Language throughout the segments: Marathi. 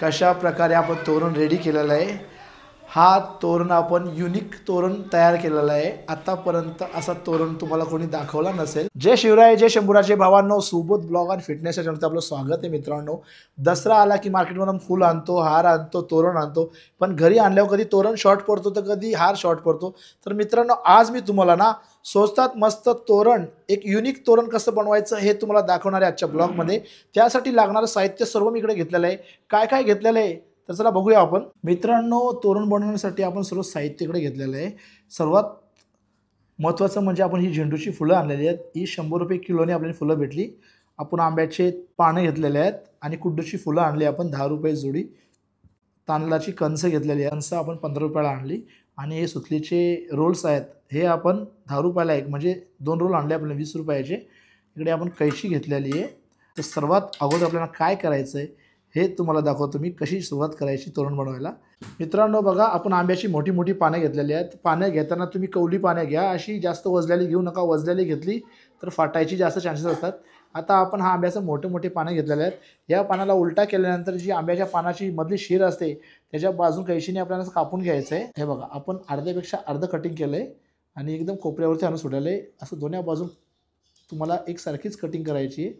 कशा प्रकारे आपण तोरण रेडी केलेला आहे। हा तोरण आपण युनिक तोरण तयार केलेला आहे। आतापर्यंत असा तोरण तुम्हाला कोणी दाखवला नसेल। जय शिवराय, जय शंभूराजे भावांनो, सुबोध ब्लॉग आणि फिटनेस चॅनलचं आपलं स्वागत आहे मित्रांनो। दसरा आला की मार्केटमधून फुल आणतो, हार आणतो, तोरण आणतो, पण घरी आणल्यावर कधी तोरण शॉर्ट पडतो तर कधी हार शॉर्ट पडतो। तर मित्रांनो, आज मी तुम्हाला ना स्वस्तात मस्त तोरण, एक युनिक तोरण कसं बनवायचं हे तुम्हाला दाखवणार आहे आजच्या ब्लॉगमध्ये। त्यासाठी लागणारं साहित्य सर्व मी इकडे घेतलेलं आहे। काय काय घेतलेलं आहे तर चला बघूया आपण। मित्रांनो, तोरण बनवण्यासाठी आपण सर्व साहित्य इकडे घेतलेलं आहे। सर्वात महत्त्वाचं म्हणजे आपण ही झेंडूची फुलं आणलेली आहेत। ही 100 रुपये किलोने आपल्याला फुलं भेटली। आपण आंब्याचे पानं घेतलेले आहेत आणि कुड्डूची फुलं आणली आपण 10 रुपये जोडी। तांदळाची कणसं घेतलेली आहे, कणसं आपण 15 रुपयाला आणली। आणि हे सुतलीचे रोल्स आहेत, हे आपण 10 रुपयाला एक, म्हणजे 2 रोल आणले आपल्याला 20 रुपयाचे। इकडे आपण कैची घेतलेली आहे। तर सर्वात अगोदर आपल्याला काय करायचं आहे हे तुम्हाला दाखवतो मी, कशी सुरुवात करायची तोरण बनवायला। मित्रांनो बघा, आपण आंब्याची मोठी मोठी पानं घेतलेली आहेत। पानं घेताना तुम्ही कवली पानं घ्या, अशी जास्त वजलेली घेऊ नका। वजलेली घेतली तर फाटायची जास्त चान्सेस असतात। आता आपण हा आंब्याचं मोठे मोठे पानं घेतलेले आहेत। या पानाला उलटा केल्यानंतर जी आंब्याच्या पानाची मधली शीर असते त्याच्या बाजून कैशीने आपल्याला कापून घ्यायचं आहे। हे बघा, आपण अर्ध्यापेक्षा अर्ध कटिंग केलं आहे आणि एकदम कोपऱ्यावरती आणून सोडलेलं आहे। असं दोन्ही बाजून तुम्हाला एकसारखीच कटिंग करायची आहे।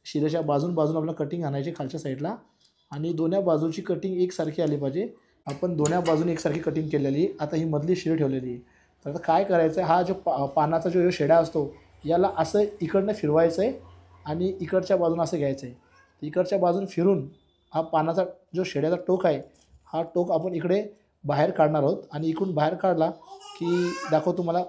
शिरेच्या बाजून आपल्याला कटिंग आणायची खालच्या साईडला, आणि दोन्ही बाजूची कटिंग एकसारखी आली पाहिजे। आपण दोन्ही बाजूने एकसारखी कटिंग केलेली। आता ही मधली शिर ठेवलेली आहे। तर आता काय करायचं आहे, हा जो पानाचा जो शेडा असतो याला असं इकडनं फिरवायचं आहे आणि इकडच्या बाजून असं घ्यायचं आहे। इकडच्या बाजून फिरून हा पानाचा जो शेड्याचा टोक आहे, हा टोक आपण इकडे बाहेर काढणार आहोत। आणि इकडून बाहेर काढला की दाखवतो तुम्हाला,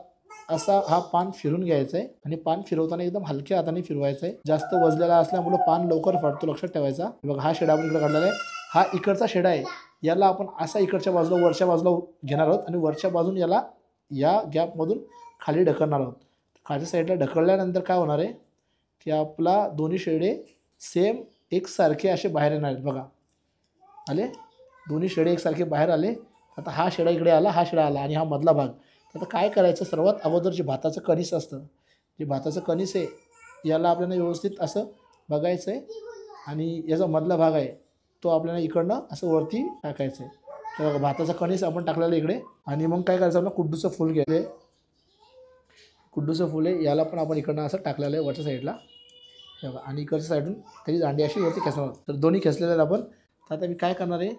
असा हा पान फिरून घ्यायचा आहे आणि पान फिरवताना एकदम हलक्या हाताने फिरवायचं आहे। जास्त वजलेला असल्यामुळे पान लवकर फाटतो, लक्षात ठेवायचा। बघा, हा शेडा आपण इकडे काढलेला आहे। हा इकडचा शेडा आहे, याला आपण असा इकडच्या बाजूला वरच्या बाजूला घेणार आहोत आणि वरच्या बाजून याला या गॅपमधून खाली ढकलणार आहोत। खालच्या साईडला ढकलल्यानंतर काय होणार आहे की आपला दोन्ही शेडे सेम एकसारखे असे बाहेर येणार आहेत। बघा, आले दोन्ही शेडे एकसारखे बाहेर आले। आता हा शेडा इकडे आला, हा शेडा आला आणि हा मधला भाग। आता काय करायचं, सर्वात अगोदर जे भाताचं कणीस असतं, जे भाताचं कणीस आहे याला आपल्याला व्यवस्थित असं बघायचं आहे आणि याचा मधला भाग आहे तो आपल्याला इकडनं असं वरती टाकायचं आहे। तर बघा, भाताचा कणीस आपण टाकलेला इकडे। आणि मग काय करायचं, आपलं कुड्डूचं फूल घ्यायचं आहे। कुड्डूचं फूल आहे, याला पण आपण इकडनं असं टाकलेलं आहे वरच्या साईडला। हे बघा, आणि इकडच्या साईडून त्याची दांडी अशी वरती खेचणार आहोत। तर दोन्ही खेचलेले आहेत आपण। तर आता मी काय करणार आहे,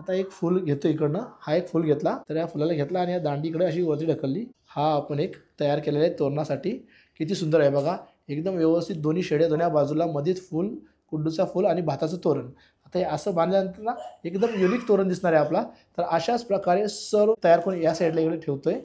आता एक फूल घेतो इकडनं, हा एक फूल घेतला, तर या फुलाला घेतला आणि या दांडीकडे अशी वरती ढकलली। हा आपण एक तयार केलेला आहे तोरणासाठी। किती सुंदर आहे बघा, एकदम व्यवस्थित दोन्ही शेडे, दोन्ही बाजूला, मध्येच फूल, कुड्डूचा फूल आणि भाताचं तोरण। आता हे असं बांधल्यानंतर ना एकदम युनिक तोरण दिसणार आहे आपला। तर अशाच प्रकारे सर्व तयार करून या साईडला इकडे ठेवतोय।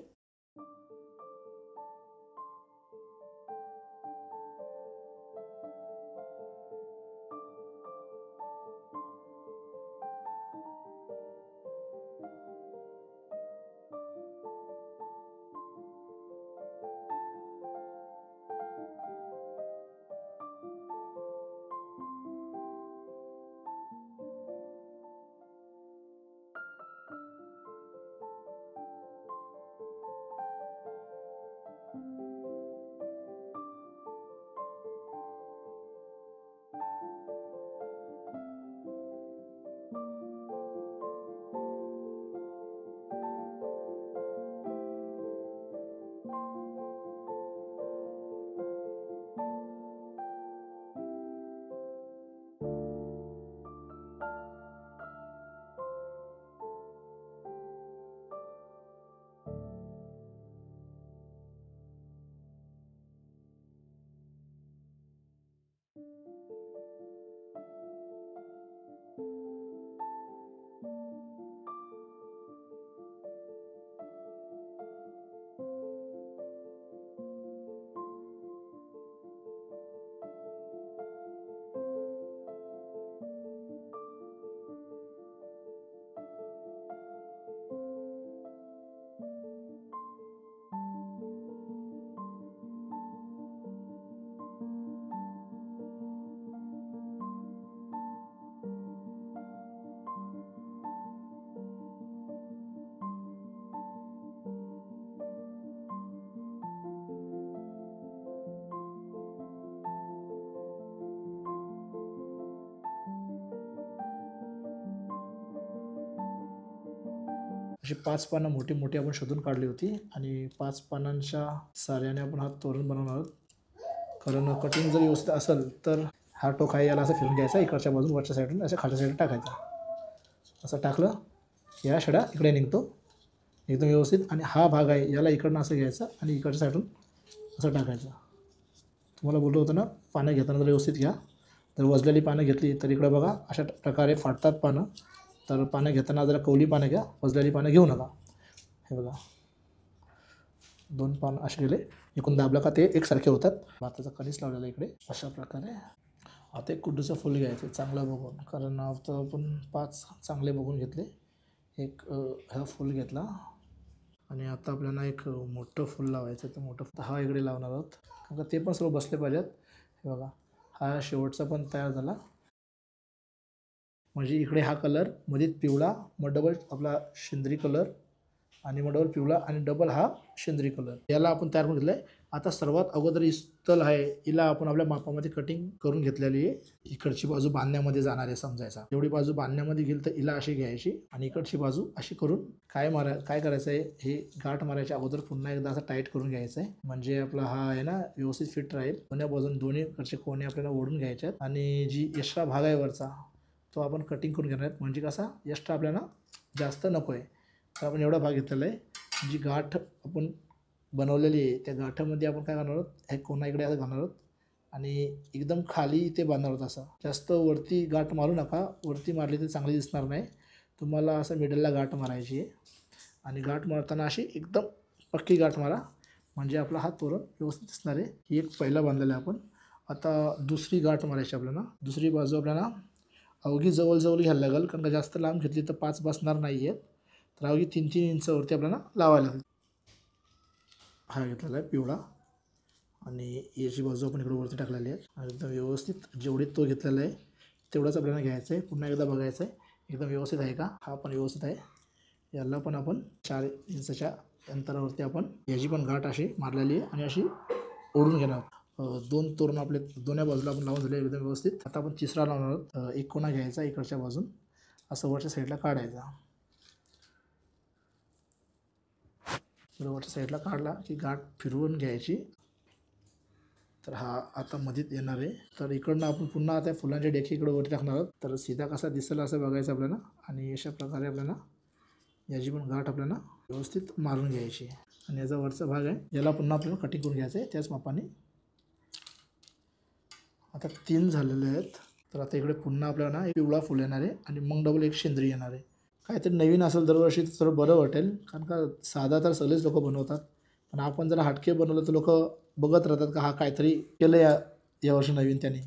अशी 5 पानं मोठी मोठी आपण शोधून काढली होती आणि 5 पानांच्या साह्याने आपण हा तोरण बनवणार आहोत. कारण कटिंग जर व्यवस्थित असेल तर हा टोक आहे याला असं फिरून घ्यायचा, इकडच्या बाजून वरच्या साईडून असं खालच्या साईडला टाकायचा. असं टाकलं या छडा इकडे निघतो एकदम व्यवस्थित. आणि हा भाग आहे याला इकडनं असं घ्यायचं आणि इकडच्या साईडून असं टाकायचं. तुम्हाला बोललो होतं ना, पानं घेताना जर व्यवस्थित घ्या. जर वजलेली पानं घेतली तर इकडं बघा अशा प्रकारे फाटतात पानं. तर पानं घेताना जरा कवली पानं घ्या, वजलेली पानं घेऊ नका. हे बघा 2 पान असे गेले, एकूण दाबलं का ते एकसारखे होतात. भाताचा कणीस लावलेला इकडे अशा प्रकारे. आता एक कुड्डूचं फूल घ्यायचं चांगलं बघून, कारण आता आपण 5 चांगले बघून घेतले. एक हा फूल घेतला आणि आता आपल्याला एक मोठं फूल लावायचं. तर मोठं हा इकडे लावणार आहोत, कारण ते पण सर्व बसले पाहिजेत. हे बघा हा शेवटचा पण तयार झाला. म्हणजे इकडे हा कलर, मध्ये पिवळा, मग डबल आपला शेंद्री कलर आणि मग डबल पिवळा आणि डबल हा शेंद्री कलर, याला आपण तयार करून घेतलं आहे. आता सर्वात अगोदर इस्तल आहे हिला आपण आपल्या मापामध्ये कटिंग करून घेतलेली आहे. इकडची बाजू बांधण्यामध्ये जाणार आहे समजायचा. एवढी बाजू बांधण्यामध्ये गेली तर हिला अशी घ्यायची आणि इकडची बाजू अशी करून काय करायचं आहे, हे गाठ मारायच्या अगोदर पुन्हा एकदा असं टाईट करून घ्यायचं आहे. म्हणजे आपला हा आहे ना व्यवस्थित फिट राहील. कोण्या बाजून दोन्हीकडचे कोणे आपल्याला ओढून घ्यायचे आहेत आणि जी एक्स्ट्रा भाग आहे वरचा तो आपण कटिंग करून घेणार आहेत. म्हणजे कसा एक्स्ट्रा आपल्याला जास्त नको आहे. तर आपण एवढा भाग घेतलेला आहे. जी गाठ आपण बनवलेली आहे त्या गाठामध्ये आपण काय करणार आहोत, हे कोणा इकडे असं घालणार आहोत आणि एकदम खाली इथे बांधणार आहोत. असं जास्त वरती गाठ मारू नका, वरती मारली तर चांगली दिसणार नाही. तुम्हाला असं मिडलला गाठ मारायची आहे आणि गाठ मारताना अशी एकदम पक्की गाठ मारा, म्हणजे आपला हा तोरण व्यवस्थित दिसणार आहे. ही एक पहिला बांधलेला आहे आपण. आता दुसरी गाठ मारायची आपल्याला. दुसरी बाजू आपल्याला अवघी जवळ घ्यायला लागेल, कारण का जास्त लांब घेतली तर 5 बसणार नाही आहेत. तर अवघी 3-3 इंचावरती आपल्याला लावायला लागेल. हा घेतलेला आहे पिवळा आणि याची बाजू आपण इकडे वरती टाकलेली आहे. आणि एकदम व्यवस्थित जेवढी तो घेतलेला आहे तेवढंच आपल्याला घ्यायचं आहे. पुन्हा एकदा बघायचं आहे एकदम व्यवस्थित आहे का. हा पण व्यवस्थित आहे. याला पण आपण 4 इंचाच्या अंतरावरती आपण याची पण गाठ अशी मारलेली आहे आणि अशी ओढून घेणार. 2 तोरण आपले दोन्ही बाजूला आपण लावून झाले एकदम व्यवस्थित. आता आपण तिसरा लावणार आहोत. एक कोणा घ्यायचा इकडच्या बाजून असं वरच्या साईडला काढायचा. वरच्या साईडला काढला की गाठ फिरवून घ्यायची. तर हा आता मध्येच येणार आहे. तर इकडनं आपण पुन्हा आता फुलांच्या डेखे इकडे वरती टाकणार आहोत. तर सीधा कसा दिसेल असं बघायचं आपल्याला आणि अशा प्रकारे आपल्याला याची पण गाठ आपल्याला व्यवस्थित मारून घ्यायची. आणि याचा वरचा भाग आहे याला पुन्हा आपल्याला कटिंग करून घ्यायचं आहे त्याच मापाने. आता 3 झालेले आहेत. तर आता इकडे पुन्हा आपल्याला ना एक पिवळा फुल येणार आहे आणि मग डबल एक शेंद्री येणार आहे. काहीतरी नवीन असेल दरवर्षी तर बरं वाटेल, कारण का साधा तर सगळेच लोक बनवतात, पण आपण जरा हटके बनवलं तर लोक बघत राहतात का हा काहीतरी केलं यावर्षी नवीन त्याने.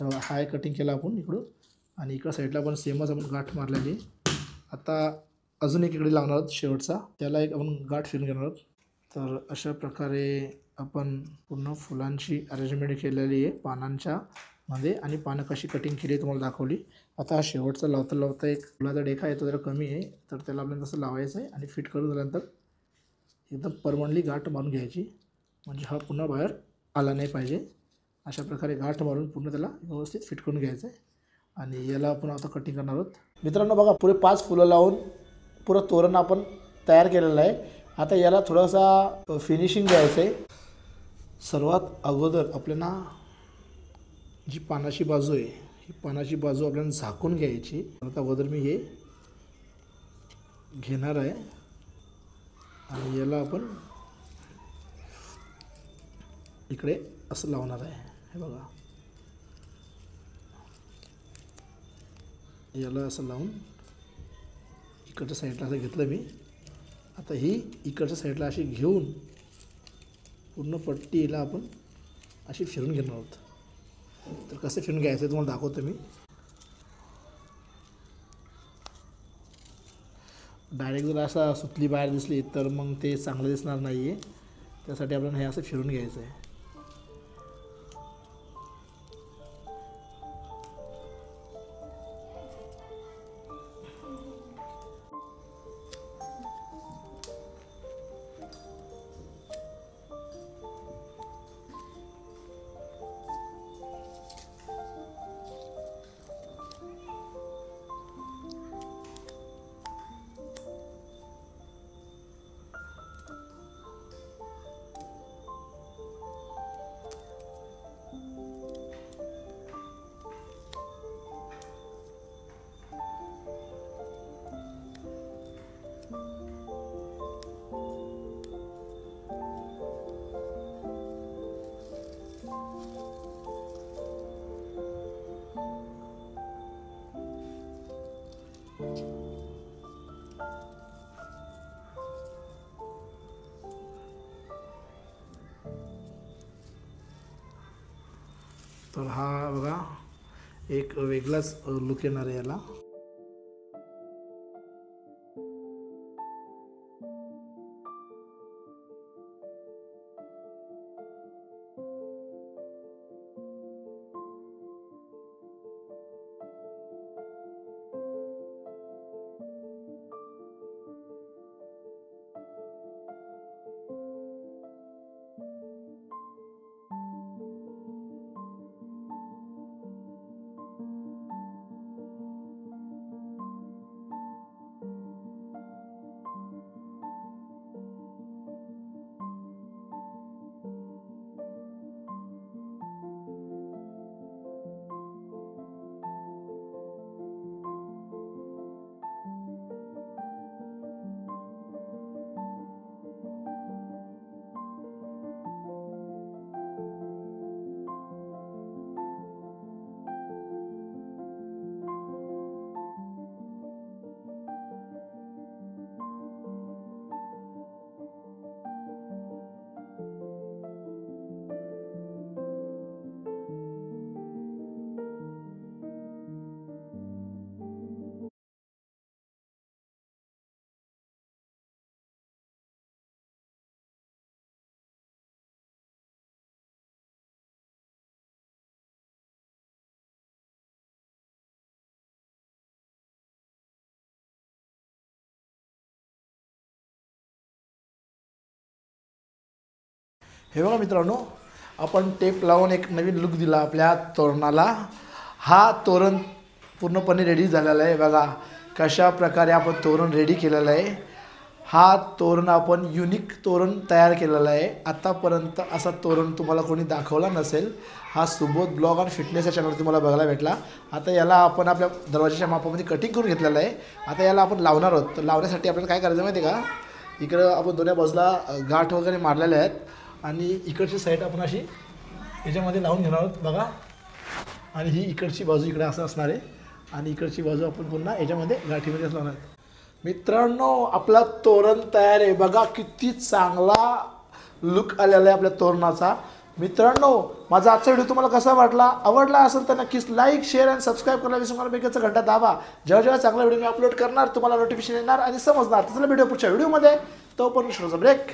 तर हा एक कटिंग केला आपण इकडून आणि इकडं साईडला पण सेमच आपण गाठ मारलेली आहे. आता अजून एक इकडे लावणार आहोत शेवटचा, त्याला एक आपण गाठ फिरून घेणार आहोत. तर अशा प्रकारे आपण पूर्ण फुलांची अरेंजमेंट केलेली आहे पानांच्या मध्ये आणि पानं कशी कटिंग केली तुम्हाला दाखवली. आता हा शेवटचा लावता एक फुलाचा डेखा आहे तो जरा कमी आहे, तर त्याला आपल्याला तसं लावायचं आहे आणि फिट करून झाल्यानंतर एकदम परमनंटली गाठ मारून घ्यायची, म्हणजे हा पुन्हा बाहेर आला नाही पाहिजे. अशा प्रकारे गाठ मारून पूर्ण त्याला व्यवस्थित फिट करून घ्यायचं आहे आणि याला आपण आता कटिंग करणार आहोत. मित्रांनो बघा पुरे 5 फुलं लावून पुरं तोरण आपण तयार केलेलं आहे. आता याला थोडासा फिनिशिंग द्यायचं आहे. सर्वात अगोदर आपल्याला जी पानाची बाजू आहे ही पानाची बाजू आपल्याला झाकून घ्यायची. आता अगोदर मी हे घेणार आहे आणि याला आपण इकडे असं लावणार आहे. हे बघा याला असं लावून इकडच्या साईडला असं घेतलं मी. आता ही इकडच्या साईडला अशी घेऊन पूर्ण पट्टीला आपण अशी फिरून घेणार आहोत. तर कसं फिरून घ्यायचं तुम्हाला दाखवतो मी. डायरेक्ट जर असा सुतली बाहेर दिसली तर मग ते चांगलं दिसणार नाही आहे, त्यासाठी आपल्याला हे असं फिरून घ्यायचं आहे. तर हा बघा एक वेगळाच लुक येणार आहे याला. हे बघा मित्रांनो, आपण टेप लावून एक नवीन लुक दिला आपल्या तोरणाला. हा तोरण पूर्णपणे रेडी झालेला आहे. बघा कशा प्रकारे आपण तोरण रेडी केलेलं आहे. हा तोरण आपण युनिक तोरण तयार केलेला आहे. आतापर्यंत असा तोरण तुम्हाला कोणी दाखवला नसेल. हा सुबोध ब्लॉग आणि फिटनेस या चॅनलवर तुम्हाला बघायला भेटला. आता याला आपण आपल्या दरवाजाच्या मापामध्ये कटिंग करून घेतलेलं आहे. आता याला आपण लावणार आहोत. तर लावण्यासाठी आपल्याला काय करायचं माहिती आहे का, इकडं आपण दोन्ही बाजूला गाठ वगैरे मारलेले आहेत आणि इकडची साईड आपण अशी याच्यामध्ये लावून घेणार आहोत. बघा, आणि ही इकडची बाजू इकडे असं असणार आहे आणि इकडची बाजू आपण पुन्हा याच्यामध्ये गाठीमध्ये असं लावणार. मित्रांनो, आपला तोरण तयार आहे. बघा किती चांगला लुक आलेला आहे आपल्या तोरणाचा. मित्रांनो, माझा आजचा व्हिडिओ तुम्हाला कसा वाटला, आवडला असेल तर नक्कीच लाईक, शेअर आणि सबस्क्राईब करायला विसरू नका. बेलचा घंटा दाबा. जेव्हा जेव्हा चांगला व्हिडिओ मी अपलोड करणार तुम्हाला नोटिफिकेशन येणार आणि समजणार. चला भेटूया पुढच्या व्हिडिओमध्ये. तोपर्यंत ब्रेक.